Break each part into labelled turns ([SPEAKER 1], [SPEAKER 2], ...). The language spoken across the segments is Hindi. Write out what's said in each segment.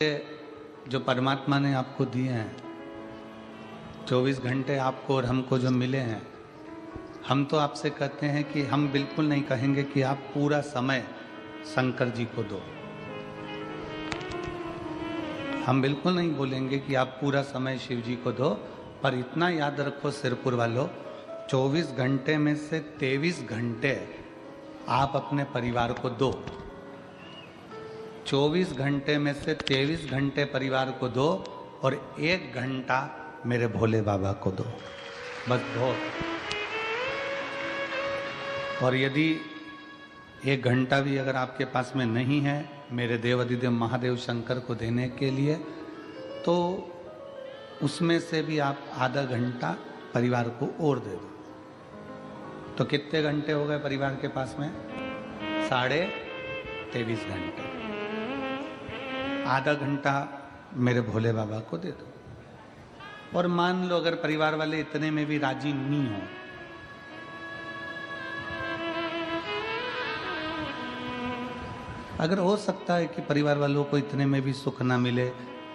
[SPEAKER 1] जो परमात्मा ने आपको दिए हैं 24 घंटे आपको और हमको जो मिले हैं, हम तो आपसे कहते हैं कि हम बिल्कुल नहीं कहेंगे कि आप पूरा समय शंकर जी को दो। हम बिल्कुल नहीं बोलेंगे कि आप पूरा समय शिव जी को दो, पर इतना याद रखो सिरपुर वालों, 24 घंटे में से 23 घंटे आप अपने परिवार को दो। 24 घंटे में से 23 घंटे परिवार को दो और 1 घंटा मेरे भोले बाबा को दो, बस दो। और यदि 1 घंटा भी अगर आपके पास में नहीं है मेरे देवाधिदेव महादेव शंकर को देने के लिए, तो उसमें से भी आप आधा घंटा परिवार को और दे दो। तो कितने घंटे हो गए परिवार के पास में? 23.5 घंटे। आधा घंटा मेरे भोले बाबा को दे दो। और मान लो अगर परिवार वाले इतने में भी राजी नहीं हो, अगर हो सकता है कि परिवार वालों को इतने में भी सुख ना मिले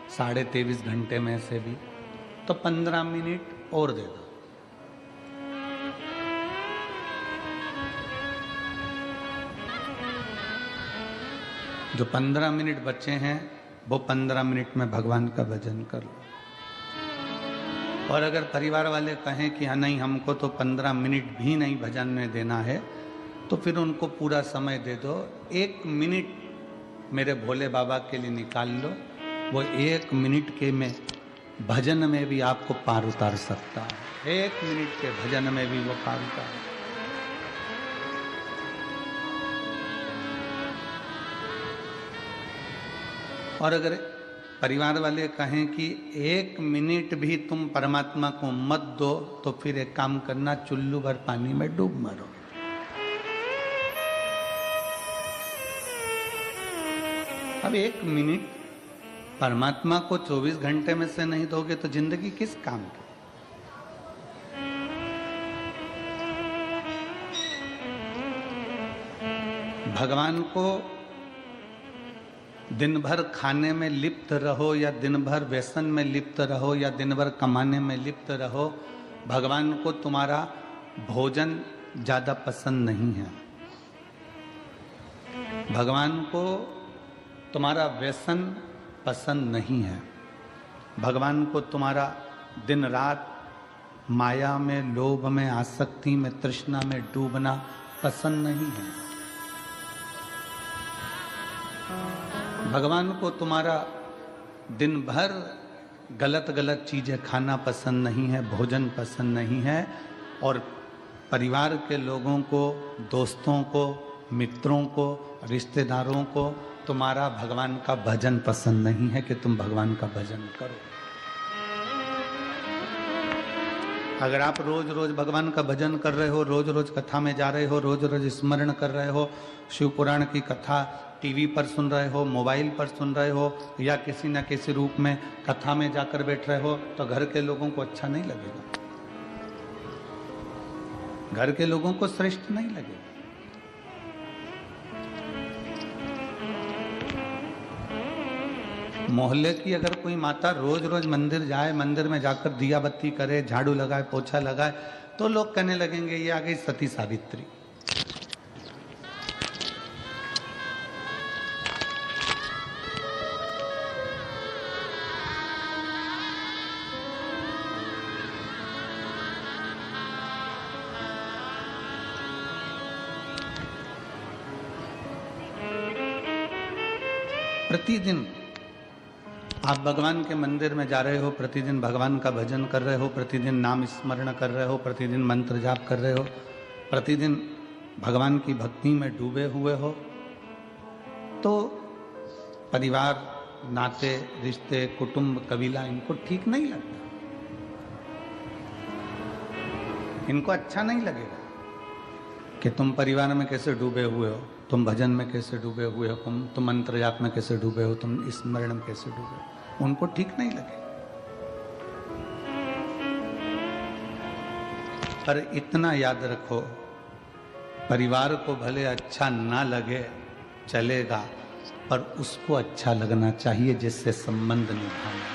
[SPEAKER 1] 23.5 घंटे में से भी, तो 15 मिनट और दे दो। जो 15 मिनट बचे हैं वो 15 मिनट में भगवान का भजन कर लो। और अगर परिवार वाले कहें कि हाँ नहीं, हमको तो 15 मिनट भी नहीं भजन में देना है, तो फिर उनको पूरा समय दे दो। 1 मिनट मेरे भोले बाबा के लिए निकाल लो। वो 1 मिनट के में भजन में भी आपको पार उतार सकता है। 1 मिनट के भजन में भी वो पार उतार। और अगर परिवार वाले कहें कि 1 मिनट भी तुम परमात्मा को मत दो, तो फिर एक काम करना, चुल्लू भर पानी में डूब मरो। अब 1 मिनट परमात्मा को 24 घंटे में से नहीं दोगे तो जिंदगी किस काम की? भगवान को दिन भर खाने में लिप्त रहो या दिन भर व्यसन में लिप्त रहो या दिन भर कमाने में लिप्त रहो, भगवान को तुम्हारा भोजन ज्यादा पसंद नहीं है। भगवान को तुम्हारा व्यसन पसंद नहीं है। भगवान को तुम्हारा दिन रात माया में, लोभ में, आसक्ति में, तृष्णा में डूबना पसंद नहीं है। भगवान को तुम्हारा दिन भर गलत गलत चीजें खाना पसंद नहीं है, भोजन पसंद नहीं है। और परिवार के लोगों को, दोस्तों को, मित्रों को, रिश्तेदारों को तुम्हारा भगवान का भजन पसंद नहीं है कि तुम भगवान का भजन करो। अगर आप रोज रोज भगवान का भजन कर रहे हो, रोज रोज कथा में जा रहे हो, रोज रोज स्मरण कर रहे हो, शिव पुराण की कथा टीवी पर सुन रहे हो, मोबाइल पर सुन रहे हो, या किसी न किसी रूप में कथा में जाकर बैठ रहे हो, तो घर के लोगों को अच्छा नहीं लगेगा। घर के लोगों को श्रेष्ठ नहीं लगेगा। मोहल्ले की अगर कोई माता रोज रोज मंदिर जाए, मंदिर में जाकर दिया बत्ती करे, झाड़ू लगाए, पोछा लगाए, तो लोग कहने लगेंगे ये आ गई सती सावित्री। प्रतिदिन आप भगवान के मंदिर में जा रहे हो, प्रतिदिन भगवान का भजन कर रहे हो, प्रतिदिन नाम स्मरण कर रहे हो, प्रतिदिन मंत्र जाप कर रहे हो, प्रतिदिन भगवान की भक्ति में डूबे हुए हो, तो परिवार, नाते, रिश्ते, कुटुंब, कबीला इनको ठीक नहीं लगता। इनको अच्छा नहीं लगेगा कि तुम परिवार में कैसे डूबे हुए हो, तुम भजन में कैसे डूबे हुए हो, तुम मंत्र जाप में कैसे डूबे हो, तुम स्मरण में कैसे डूबे हो। उनको ठीक नहीं लगे। पर इतना याद रखो, परिवार को भले अच्छा ना लगे चलेगा, पर उसको अच्छा लगना चाहिए जिससे संबंध निभाना।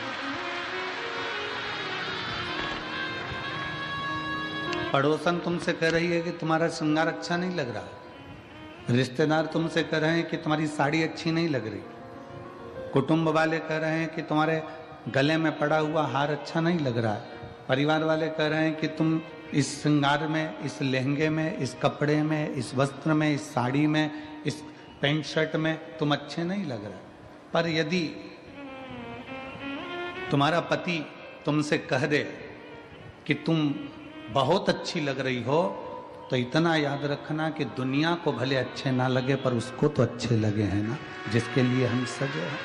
[SPEAKER 1] पड़ोसन तुमसे कह रही है कि तुम्हारा श्रृंगार अच्छा नहीं लग रहा, रिश्तेदार तुमसे कह रहे हैं कि तुम्हारी साड़ी अच्छी नहीं लग रही, कुटुंब वाले कह रहे हैं कि तुम्हारे गले में पड़ा हुआ हार अच्छा नहीं लग रहा है, परिवार वाले कह रहे हैं कि तुम इस श्रृंगार में, इस लहंगे में, इस कपड़े में, इस वस्त्र में, इस साड़ी में, इस पैंट शर्ट में तुम अच्छे नहीं लग रहे। पर यदि तुम्हारा पति तुमसे कह दे कि तुम बहुत अच्छी लग रही हो, तो इतना याद रखना कि दुनिया को भले अच्छे ना लगे पर उसको तो अच्छे लगे हैं ना, जिसके लिए हम सजे हैं,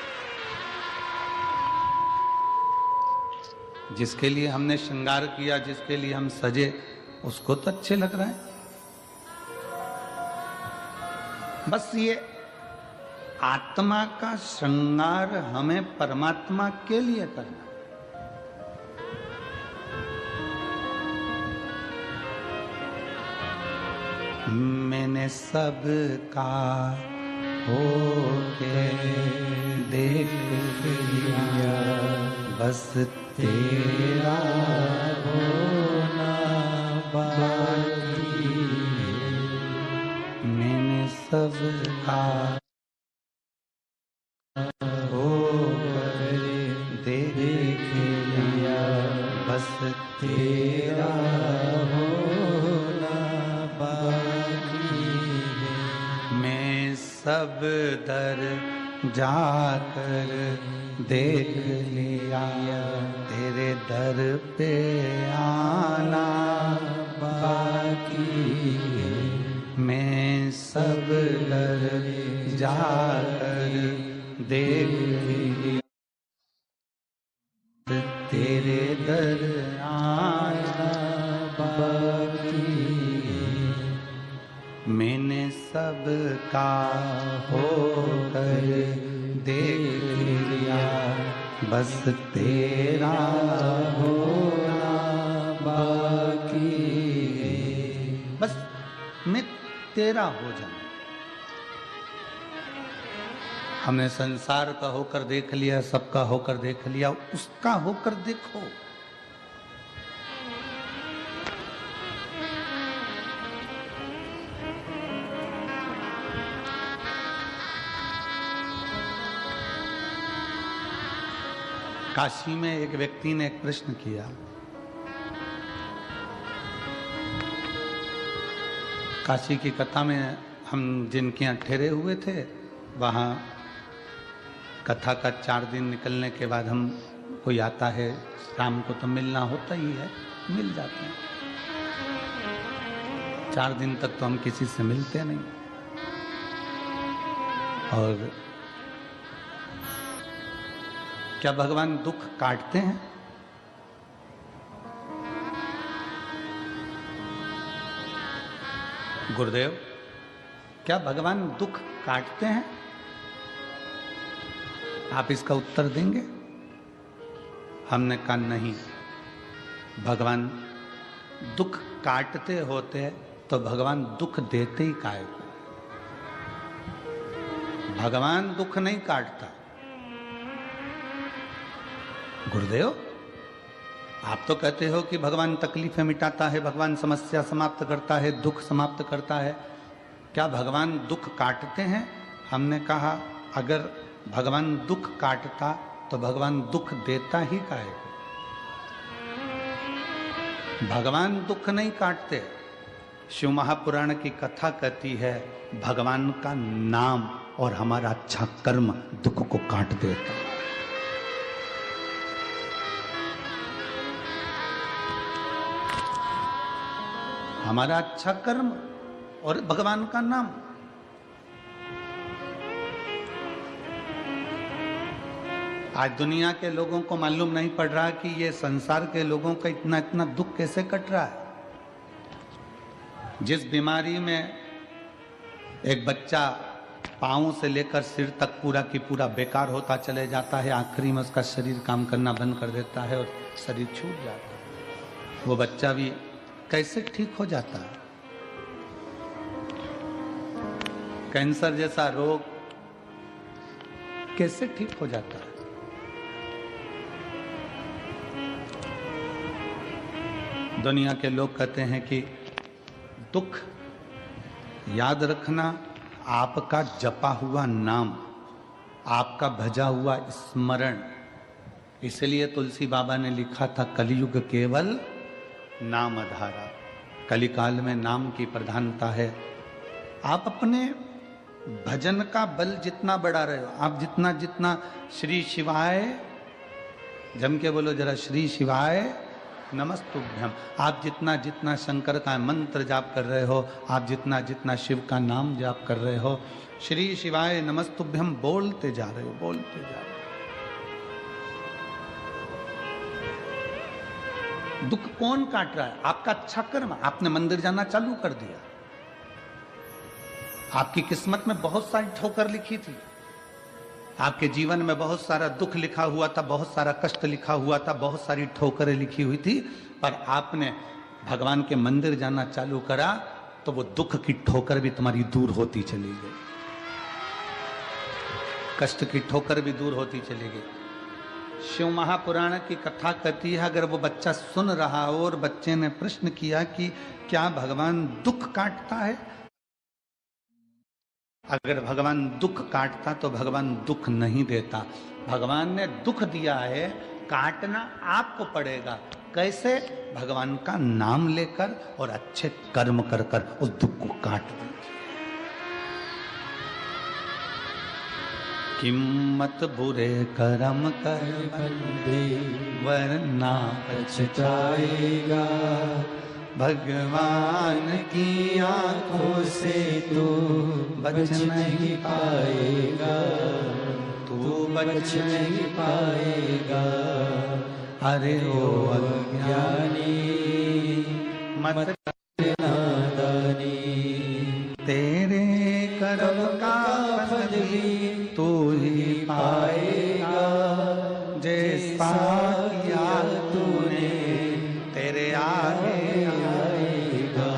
[SPEAKER 1] जिसके लिए हमने श्रृंगार किया, जिसके लिए हम सजे, उसको तो अच्छे लग रहे हैं। बस ये आत्मा का श्रृंगार हमें परमात्मा के लिए करना। मैंने सबका होके देख लिया, बस तेरा होना बाकी है। मैंने सबका होकर देख लिया, बस तेरा होना बाकी है। मैं सब दर जाकर देख लिया, तेरे दर पे आना बाकी है। मैं सब दर जाकर देख लिया, तेरे दर आना बाकी है। मैंने सबका होकर देख लिया, बस तेरा होना बाकी है। बस मैं तेरा हो जाऊं। हमने संसार का होकर देख लिया, सबका होकर देख लिया, उसका होकर देखो। काशी में एक व्यक्ति ने एक प्रश्न किया। काशी की कथा में हम जिनके यहाँ ठहरे हुए थे, वहाँ कथा का 4 दिन निकलने के बाद हम कोई आता है, शाम को तो मिलना होता ही है, मिल जाते हैं। 4 दिन तक तो हम किसी से मिलते नहीं। और क्या भगवान दुख काटते हैं? गुरुदेव, क्या भगवान दुख काटते हैं? आप इसका उत्तर देंगे? हमने कहा नहीं, भगवान दुख काटते होते तो भगवान दुख देते ही काहे को। भगवान दुख नहीं काटता। गुरुदेव, आप तो कहते हो कि भगवान तकलीफें मिटाता है, भगवान समस्या समाप्त करता है, दुख समाप्त करता है। क्या भगवान दुख काटते हैं? हमने कहा अगर भगवान दुख काटता तो भगवान दुख देता ही काहे को। भगवान दुख नहीं काटते। शिव महापुराण की कथा कहती है भगवान का नाम और हमारा अच्छा कर्म दुख को काट देता। हमारा अच्छा कर्म और भगवान का नाम। आज दुनिया के लोगों को मालूम नहीं पड़ रहा कि ये संसार के लोगों का इतना इतना दुख कैसे कट रहा है। जिस बीमारी में एक बच्चा पांव से लेकर सिर तक पूरा की पूरा बेकार होता चले जाता है, आखिरी में उसका शरीर काम करना बंद कर देता है और शरीर छूट जाता है, वो बच्चा भी कैसे ठीक हो जाता है। कैंसर जैसा रोग कैसे ठीक हो जाता है? दुनिया के लोग कहते हैं कि दुख याद रखना आपका जपा हुआ नाम, आपका भजा हुआ स्मरण। इसलिए तुलसी बाबा ने लिखा था कलयुग केवल नाम आधारा। कलिकाल में नाम की प्रधानता है। आप अपने भजन का बल जितना बढ़ा रहे हो, आप जितना जितना श्री शिवाय, जम के बोलो जरा, श्री शिवाय नमस्तुभ्यम, आप जितना जितना शंकर का मंत्र जाप कर रहे हो, आप जितना जितना शिव का नाम जाप कर रहे हो, श्री शिवाय नमस्तुभ्यम बोलते जा रहे हो, बोलते जा रहे हो। दुख कौन काट रहा है? आपका अच्छा कर्म। आपने मंदिर जाना चालू कर दिया, आपकी किस्मत में बहुत सारी ठोकर लिखी थी, आपके जीवन में बहुत सारा दुख लिखा हुआ था, बहुत सारा कष्ट लिखा हुआ था, बहुत सारी ठोकरें लिखी हुई थी, पर आपने भगवान के मंदिर जाना चालू करा तो वो दुख की ठोकर भी तुम्हारी दूर होती चली गई, कष्ट की ठोकर भी दूर होती चली गई। शिव महापुराण की कथा कहती है, अगर वो बच्चा सुन रहा हो और बच्चे ने प्रश्न किया कि क्या भगवान दुख काटता है? अगर भगवान दुख काटता तो भगवान दुख नहीं देता। भगवान ने दुख दिया है, काटना आपको पड़ेगा। कैसे? भगवान का नाम लेकर और अच्छे कर्म कर कर उस दुख को काट दीजिए। किम्मत बुरे कर्म कर बंदे वरना पछताएगा, भगवान की आंखों से तू बच नहीं पाएगा, तू बच नहीं पाएगा। अरे ओ अज्ञानी मत कर नादानी, तेरे कर्म का फल भी तू ही पाएगा, जैसा किया तूने तेरे आगे आएगा।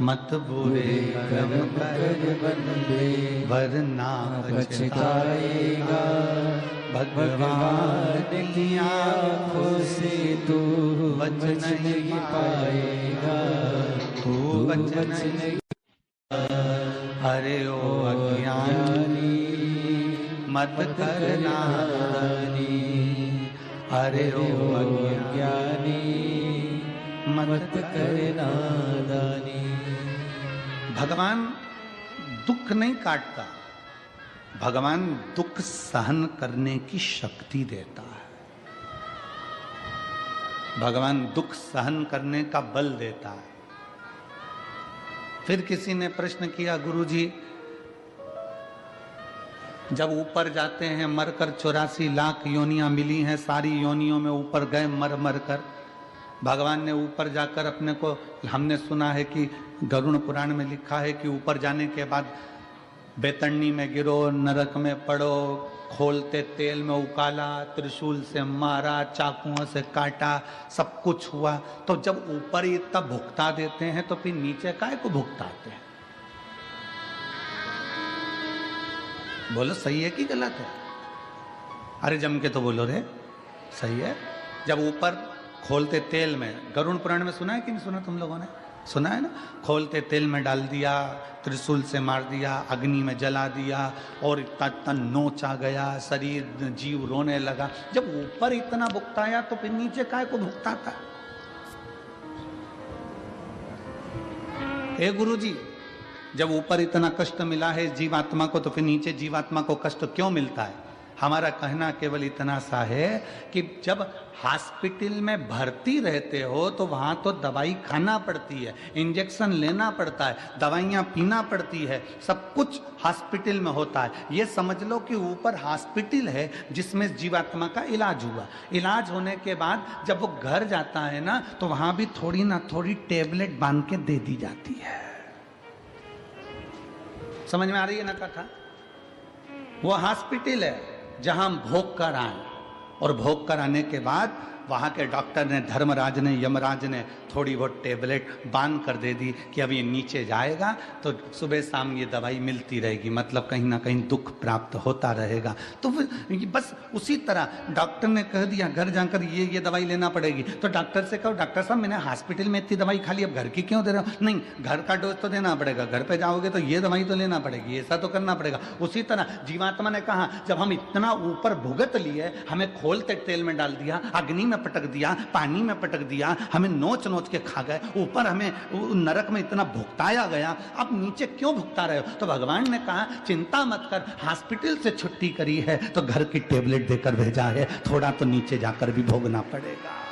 [SPEAKER 1] मत बुरे कर्म कर बंदे वरना पछताएगा, भगवान की आँखों से तू बच नहीं पाएगा, तू बच नहीं। अरे ओ अज्ञानी मत कर नादानी, अरे ओ अज्ञानी मत कर नादानी। भगवान दुख नहीं काटता, भगवान दुख सहन करने की शक्ति देता है, भगवान दुख सहन करने का बल देता है। फिर किसी ने प्रश्न किया, गुरुजी जब ऊपर जाते हैं मरकर 84 लाख योनियां मिली हैं, सारी योनियों में ऊपर गए मर मर कर, भगवान ने ऊपर जाकर अपने को, हमने सुना है कि गरुड़ पुराण में लिखा है कि ऊपर जाने के बाद बेतरनी में गिरो, नरक में पड़ो, खोलते तेल में उकाला, त्रिशूल से मारा, चाकुओं से काटा, सब कुछ हुआ। तो जब ऊपर ही इतना भुगता देते हैं तो फिर नीचे काहे को भुगताते हैं? बोलो सही है कि गलत है? अरे जम के तो बोलो रे, सही है। जब ऊपर खोलते तेल में, गरुड़ पुराण में सुना है कि नहीं सुना? तुम लोगों ने सुना है ना? खोलते तेल में डाल दिया, त्रिशूल से मार दिया, अग्नि में जला दिया और इतना नोच आ गया, शरीर जीव रोने लगा। जब ऊपर इतना भुगताया तो फिर नीचे काहे को भुगताता? हे गुरुजी, जब ऊपर इतना कष्ट मिला है जीवात्मा को तो फिर नीचे जीवात्मा को कष्ट क्यों मिलता है? हमारा कहना केवल इतना सा है कि जब हॉस्पिटल में भर्ती रहते हो तो वहां तो दवाई खाना पड़ती है, इंजेक्शन लेना पड़ता है, दवाइयाँ पीना पड़ती है, सब कुछ हॉस्पिटल में होता है। ये समझ लो कि ऊपर हॉस्पिटल है जिसमें जीवात्मा का इलाज हुआ। इलाज होने के बाद जब वो घर जाता है ना तो वहां भी थोड़ी ना थोड़ी टेबलेट बांध के दे दी जाती है। समझ में आ रही है ना कथा? वो हॉस्पिटल है जहां हम भोग कर आए और भोग कर आने के बाद वहाँ के डॉक्टर ने, धर्मराज ने, यमराज ने थोड़ी बहुत टेबलेट बांध कर दे दी कि अब ये नीचे जाएगा तो सुबह शाम ये दवाई मिलती रहेगी, मतलब कहीं ना कहीं दुख प्राप्त होता रहेगा। तो बस उसी तरह डॉक्टर ने कह दिया घर जाकर ये दवाई लेना पड़ेगी, तो डॉक्टर से कहो डॉक्टर साहब मैंने हॉस्पिटल में इतनी दवाई खा ली, अब घर की क्यों दे रहे हो? नहीं, घर का डोज तो देना पड़ेगा, घर पे जाओगे तो ये दवाई तो लेना पड़ेगी, ऐसा तो करना पड़ेगा। उसी तरह जीवात्मा ने कहा जब हम इतना ऊपर भुगत लिए, हमें खोलते तेल में डाल दिया, अग्नि में पटक दिया, पानी में पटक दिया, हमें नोच नोच के खा गए, ऊपर हमें नरक में इतना भुगताया गया, अब नीचे क्यों भुगता रहे हो? तो भगवान ने कहा चिंता मत कर, हॉस्पिटल से छुट्टी करी है तो घर की टेबलेट देकर भेजा है, थोड़ा तो नीचे जाकर भी भोगना पड़ेगा।